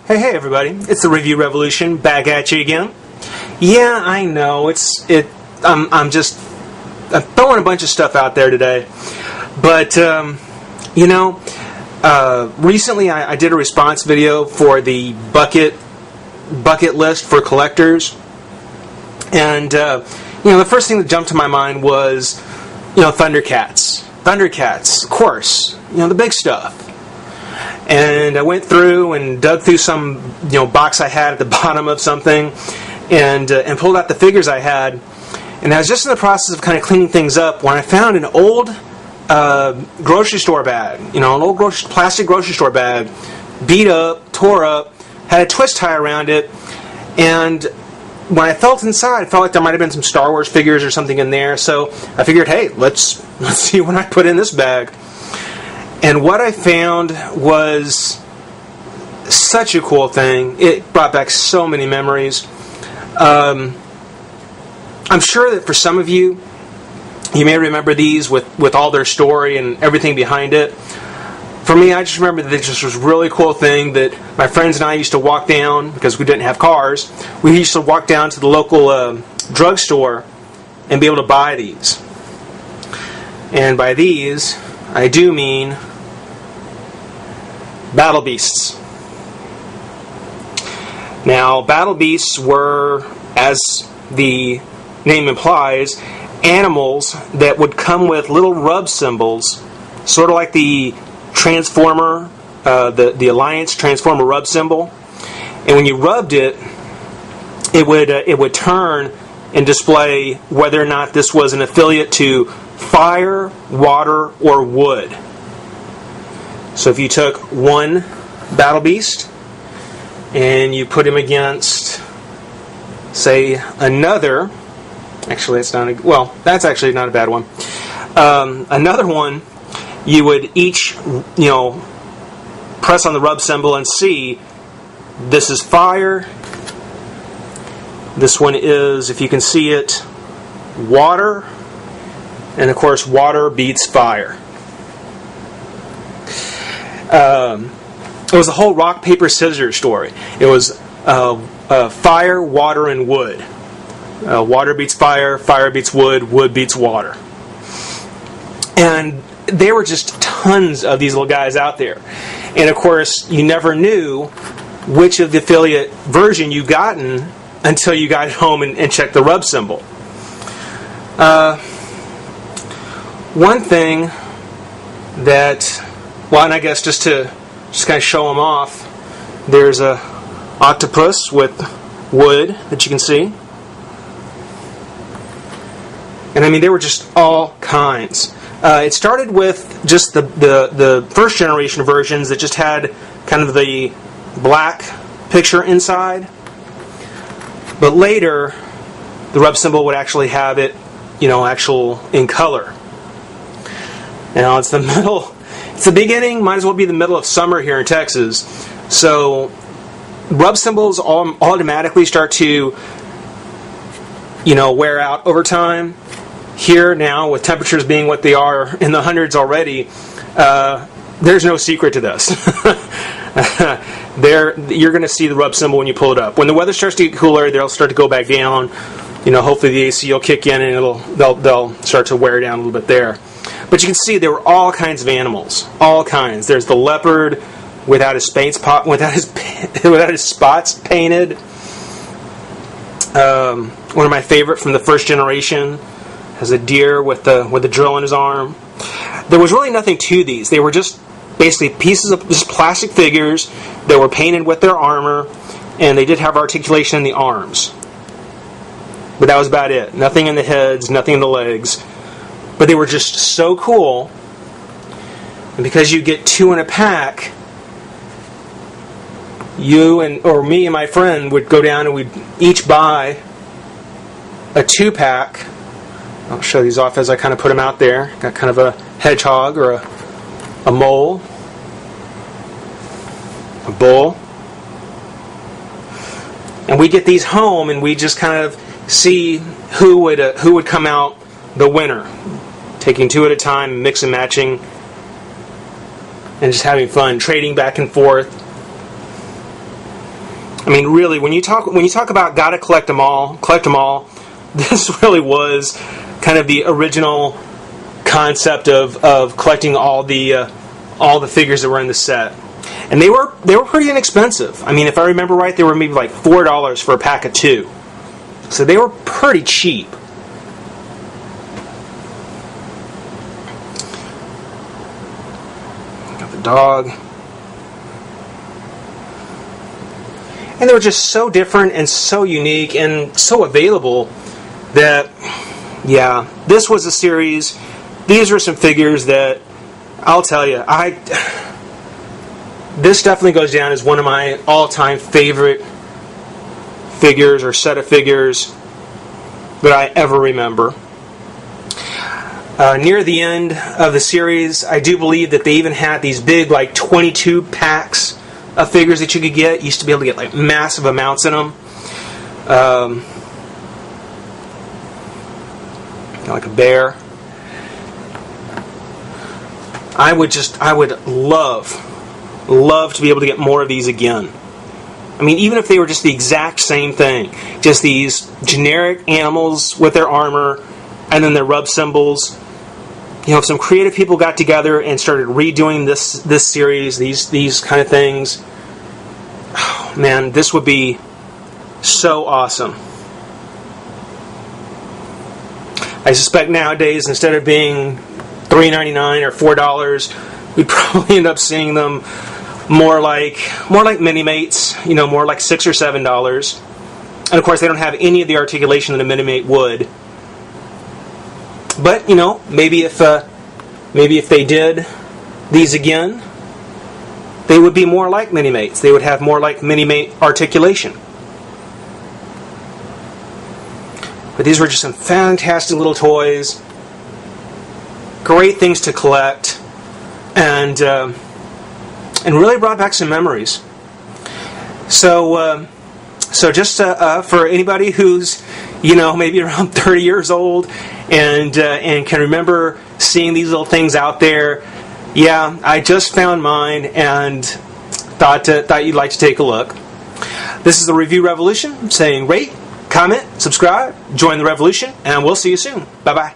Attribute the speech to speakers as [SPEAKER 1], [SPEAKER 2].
[SPEAKER 1] Hey everybody, it's the Review Revolution back at you again. Yeah, I know, I'm throwing a bunch of stuff out there today. But, recently I did a response video for the bucket list for collectors. And, the first thing that jumped to my mind was, Thundercats. Thundercats, of course, the big stuff. And I went through and dug through some, box I had at the bottom of something, and pulled out the figures I had. And I was just in the process of kind of cleaning things up when I found an old grocery store bag, an old plastic grocery store bag, beat up, tore up, had a twist tie around it, and when I felt inside, I felt like there might have been some Star Wars figures or something in there. So I figured, hey, let's see what I put in this bag. And what I found was such a cool thing. It brought back so many memories. I'm sure that for some of you, you may remember these with all their story and everything behind it. For me, I just remember that this was a really cool thing that my friends and I used to walk down, because we didn't have cars, we used to walk down to the local drugstore and be able to buy these. And by these, I do mean Battle Beasts. Now, Battle Beasts were, as the name implies, animals that would come with little rub symbols, sort of like the Transformer, the Alliance Transformer rub symbol. And when you rubbed it, it would turn and display whether or not this was an affiliate to fire, water, or wood. So if you took one Battle Beast and you put him against, say, another, actually that's actually not a bad one. Another one, you would each, press on the rub symbol and see, this is fire, this one is, if you can see it, water, and of course water beats fire. It was a whole rock, paper, scissors story. It was fire, water, and wood. Water beats fire, fire beats wood, wood beats water. And there were just tons of these little guys out there. And of course, you never knew which of the affiliate version you've gotten until you got home and checked the rub symbol. One thing that, and I guess just to kind of show them off, there's a octopus with wood that you can see. And I mean, there were just all kinds. It started with just the first generation versions that just had kind of the black picture inside. But later, the rub symbol would actually have it, actual in color. Now, it's the beginning, might as well be the middle of summer here in Texas. So, rub symbols automatically start to, wear out over time. Here now, with temperatures being what they are in the hundreds already, there's no secret to this. You're going to see the rub symbol when you pull it up. When the weather starts to get cooler, they'll start to go back down. Hopefully the AC will kick in and they'll start to wear down a little bit there. But you can see there were all kinds of animals, all kinds. There's the leopard without his spots painted. One of my favorite from the first generation has a deer with the drill in his arm. There was really nothing to these. They were just basically pieces of just plastic figures that were painted with their armor, and they did have articulation in the arms. But that was about it. Nothing in the heads, nothing in the legs. But they were just so cool. And because you get 2 in a pack, or me and my friend would go down and we'd each buy a 2-pack. I'll show these off as I kind of put them out there. Got kind of a hedgehog or a mole, a bull. And we get these home and we just kind of see who would come out the winner. Taking 2 at a time, mix and matching, and just having fun, trading back and forth. I mean, really, when you talk about gotta collect them all, this really was kind of the original concept of collecting all the figures that were in the set. And they were pretty inexpensive. I mean, if I remember right, they were maybe like $4 for a pack of 2. So they were pretty cheap. Got the dog. And they were just so different and so unique and so available that, yeah, this was a series. These were some figures that, I'll tell you, this definitely goes down as one of my all-time favorite figures or set of figures that I ever remember. Near the end of the series, I do believe that they even had these big, like 22 packs of figures that you could get. You used to be able to get like massive amounts in them. Like a bear. I would love to be able to get more of these again. I mean, even if they were just the exact same thing, just these generic animals with their armor and then their rub symbols. You know, if some creative people got together and started redoing this series, these kind of things, oh, man, this would be so awesome. I suspect nowadays, instead of being $3.99 or $4, we'd probably end up seeing them more like Mini-Mates, you know, more like $6 or $7. And of course, they don't have any of the articulation that a Mini-Mate would. But you know, maybe if they did these again, they would be more like Mini-Mates. They would have more like Mini-Mate articulation. But these were just some fantastic little toys, great things to collect, and really brought back some memories. So just for anybody who's, you know, maybe around 30 years old and can remember seeing these little things out there, yeah, I just found mine and thought you'd like to take a look. This is the Review Revolution saying rate, comment, subscribe, join the revolution, and we'll see you soon. Bye-bye.